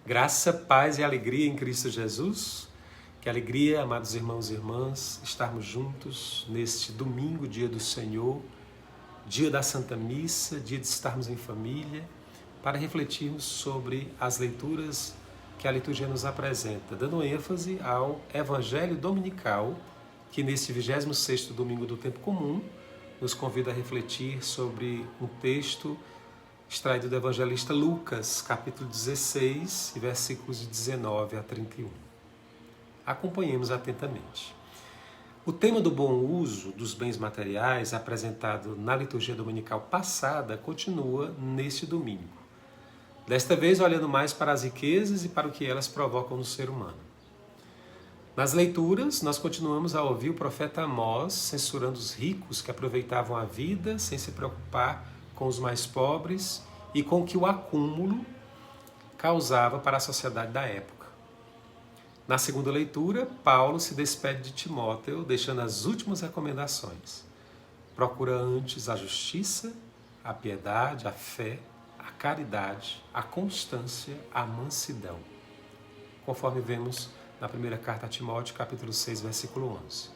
Graça, paz e alegria em Cristo Jesus. Que alegria, amados irmãos e irmãs, estarmos juntos neste domingo, dia do Senhor, dia da Santa Missa, dia de estarmos em família, para refletirmos sobre as leituras que a liturgia nos apresenta, dando ênfase ao Evangelho Dominical, que neste 26º domingo do tempo comum, nos convida a refletir sobre um texto extraído do evangelista Lucas, capítulo 16, versículos de 19 a 31. Acompanhemos atentamente. O tema do bom uso dos bens materiais, apresentado na liturgia dominical passada, continua neste domingo. Desta vez, olhando mais para as riquezas e para o que elas provocam no ser humano. Nas leituras, nós continuamos a ouvir o profeta Amós censurando os ricos que aproveitavam a vida sem se preocupar com os mais pobres e com o que o acúmulo causava para a sociedade da época. Na segunda leitura, Paulo se despede de Timóteo, deixando as últimas recomendações. Procura antes a justiça, a piedade, a fé, a caridade, a constância, a mansidão. Conforme vemos na primeira carta a Timóteo, capítulo 6, versículo 11.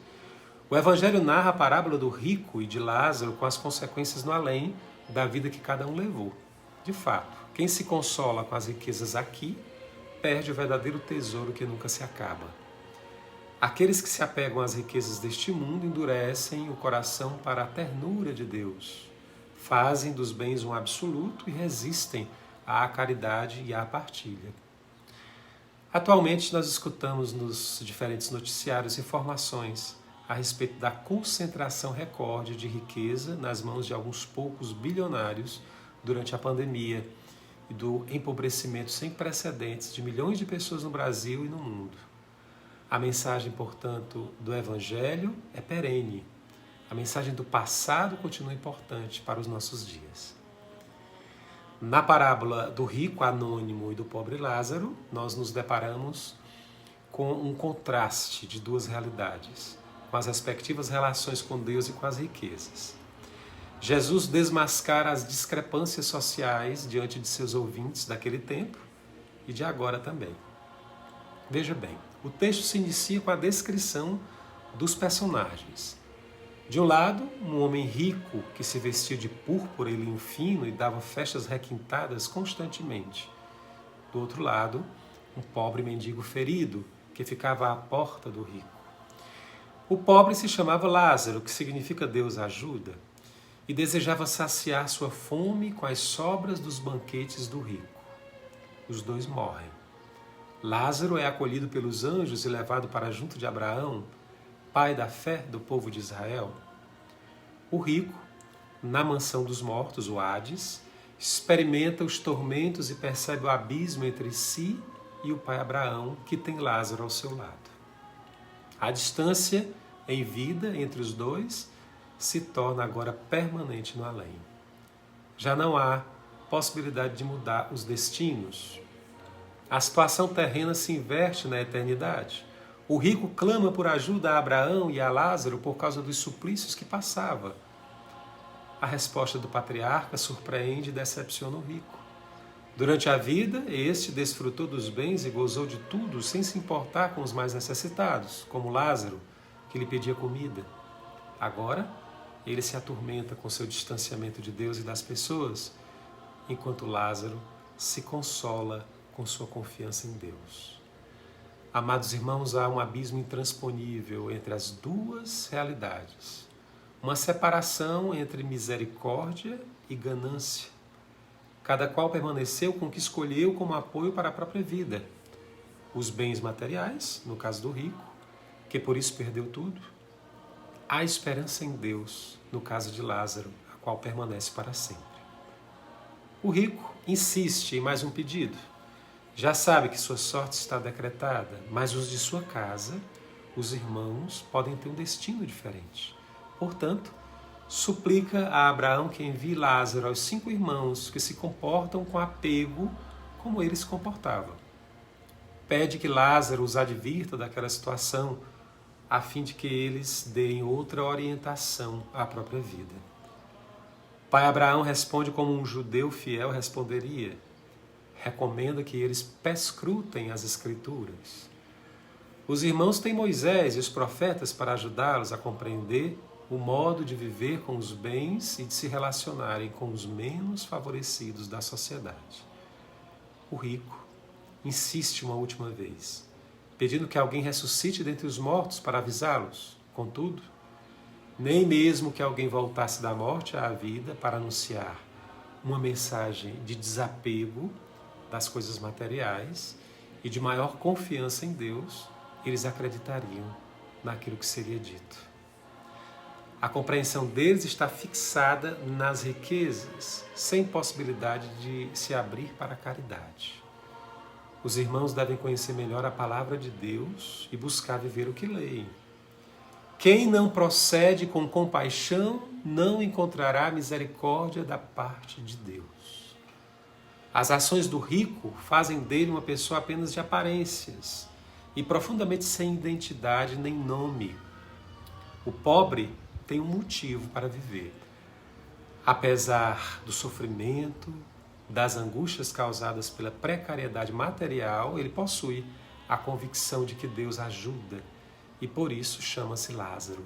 O Evangelho narra a parábola do rico e de Lázaro com as consequências no além da vida que cada um levou. De fato, quem se consola com as riquezas aqui, perde o verdadeiro tesouro que nunca se acaba. Aqueles que se apegam às riquezas deste mundo endurecem o coração para a ternura de Deus, fazem dos bens um absoluto e resistem à caridade e à partilha. Atualmente nós escutamos nos diferentes noticiários informações a respeito da concentração recorde de riqueza nas mãos de alguns poucos bilionários durante a pandemia e do empobrecimento sem precedentes de milhões de pessoas no Brasil e no mundo. A mensagem, portanto, do Evangelho é perene. A mensagem do passado continua importante para os nossos dias. Na parábola do rico anônimo e do pobre Lázaro, nós nos deparamos com um contraste de duas realidades, com as respectivas relações com Deus e com as riquezas. Jesus desmascara as discrepâncias sociais diante de seus ouvintes daquele tempo e de agora também. Veja bem, o texto se inicia com a descrição dos personagens. De um lado, um homem rico que se vestia de púrpura e linho fino e dava festas requintadas constantemente. Do outro lado, um pobre mendigo ferido que ficava à porta do rico. O pobre se chamava Lázaro, que significa Deus ajuda, e desejava saciar sua fome com as sobras dos banquetes do rico. Os dois morrem. Lázaro é acolhido pelos anjos e levado para junto de Abraão, pai da fé do povo de Israel. O rico, na mansão dos mortos, o Hades, experimenta os tormentos e percebe o abismo entre si e o pai Abraão, que tem Lázaro ao seu lado. A distância em vida entre os dois se torna agora permanente no além. Já não há possibilidade de mudar os destinos. A situação terrena se inverte na eternidade. O rico clama por ajuda a Abraão e a Lázaro por causa dos suplícios que passava. A resposta do patriarca surpreende e decepciona o rico. Durante a vida, este desfrutou dos bens e gozou de tudo sem se importar com os mais necessitados, como Lázaro, que lhe pedia comida. Agora, ele se atormenta com seu distanciamento de Deus e das pessoas, enquanto Lázaro se consola com sua confiança em Deus. Amados irmãos, há um abismo intransponível entre as duas realidades. Uma separação entre misericórdia e ganância. Cada qual permaneceu com o que escolheu como apoio para a própria vida. Os bens materiais, no caso do rico, que por isso perdeu tudo. A esperança em Deus, no caso de Lázaro, a qual permanece para sempre. O rico insiste em mais um pedido. Já sabe que sua sorte está decretada, mas os de sua casa, os irmãos, podem ter um destino diferente. Portanto, suplica a Abraão que envie Lázaro aos 5 irmãos que se comportam com apego como ele se comportava. Pede que Lázaro os advirta daquela situação, a fim de que eles deem outra orientação à própria vida. Pai Abraão responde como um judeu fiel responderia: recomenda que eles perscrutem as Escrituras. Os irmãos têm Moisés e os profetas para ajudá-los a compreender o modo de viver com os bens e de se relacionarem com os menos favorecidos da sociedade. O rico insiste uma última vez, pedindo que alguém ressuscite dentre os mortos para avisá-los. Contudo, nem mesmo que alguém voltasse da morte à vida para anunciar uma mensagem de desapego das coisas materiais e de maior confiança em Deus, eles acreditariam naquilo que seria dito. A compreensão deles está fixada nas riquezas, sem possibilidade de se abrir para a caridade. Os irmãos devem conhecer melhor a palavra de Deus e buscar viver o que leem. Quem não procede com compaixão não encontrará misericórdia da parte de Deus. As ações do rico fazem dele uma pessoa apenas de aparências e profundamente sem identidade nem nome. O pobre tem um motivo para viver. Apesar do sofrimento, das angústias causadas pela precariedade material, ele possui a convicção de que Deus ajuda e por isso chama-se Lázaro.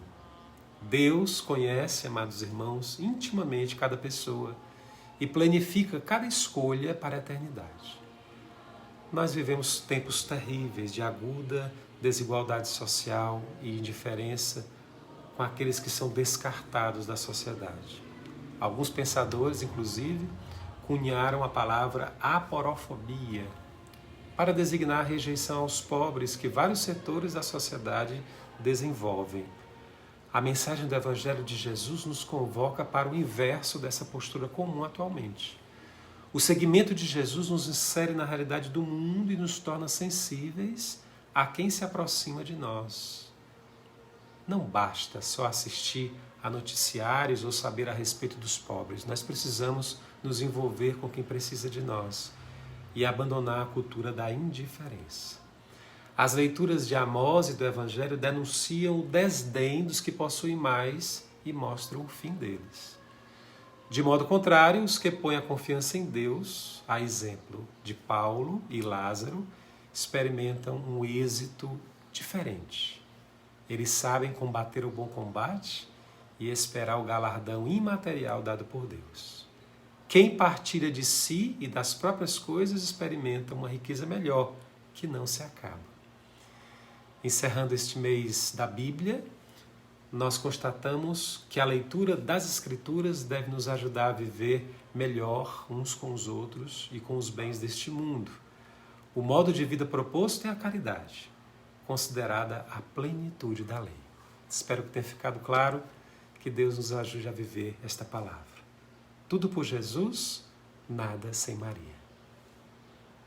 Deus conhece, amados irmãos, intimamente cada pessoa e planifica cada escolha para a eternidade. Nós vivemos tempos terríveis de aguda desigualdade social e indiferença com aqueles que são descartados da sociedade. Alguns pensadores, inclusive, cunharam a palavra aporofobia para designar a rejeição aos pobres que vários setores da sociedade desenvolvem. A mensagem do Evangelho de Jesus nos convoca para o inverso dessa postura comum atualmente. O seguimento de Jesus nos insere na realidade do mundo e nos torna sensíveis a quem se aproxima de nós. Não basta só assistir a noticiários ou saber a respeito dos pobres. Nós precisamos nos envolver com quem precisa de nós e abandonar a cultura da indiferença. As leituras de Amós e do Evangelho denunciam o desdém dos que possuem mais e mostram o fim deles. De modo contrário, os que põem a confiança em Deus, a exemplo de Paulo e Lázaro, experimentam um êxito diferente. Eles sabem combater o bom combate e esperar o galardão imaterial dado por Deus. Quem partilha de si e das próprias coisas experimenta uma riqueza melhor, que não se acaba. Encerrando este mês da Bíblia, nós constatamos que a leitura das Escrituras deve nos ajudar a viver melhor uns com os outros e com os bens deste mundo. O modo de vida proposto é a caridade, considerada a plenitude da lei. Espero que tenha ficado claro, que Deus nos ajude a viver esta palavra. Tudo por Jesus, nada sem Maria.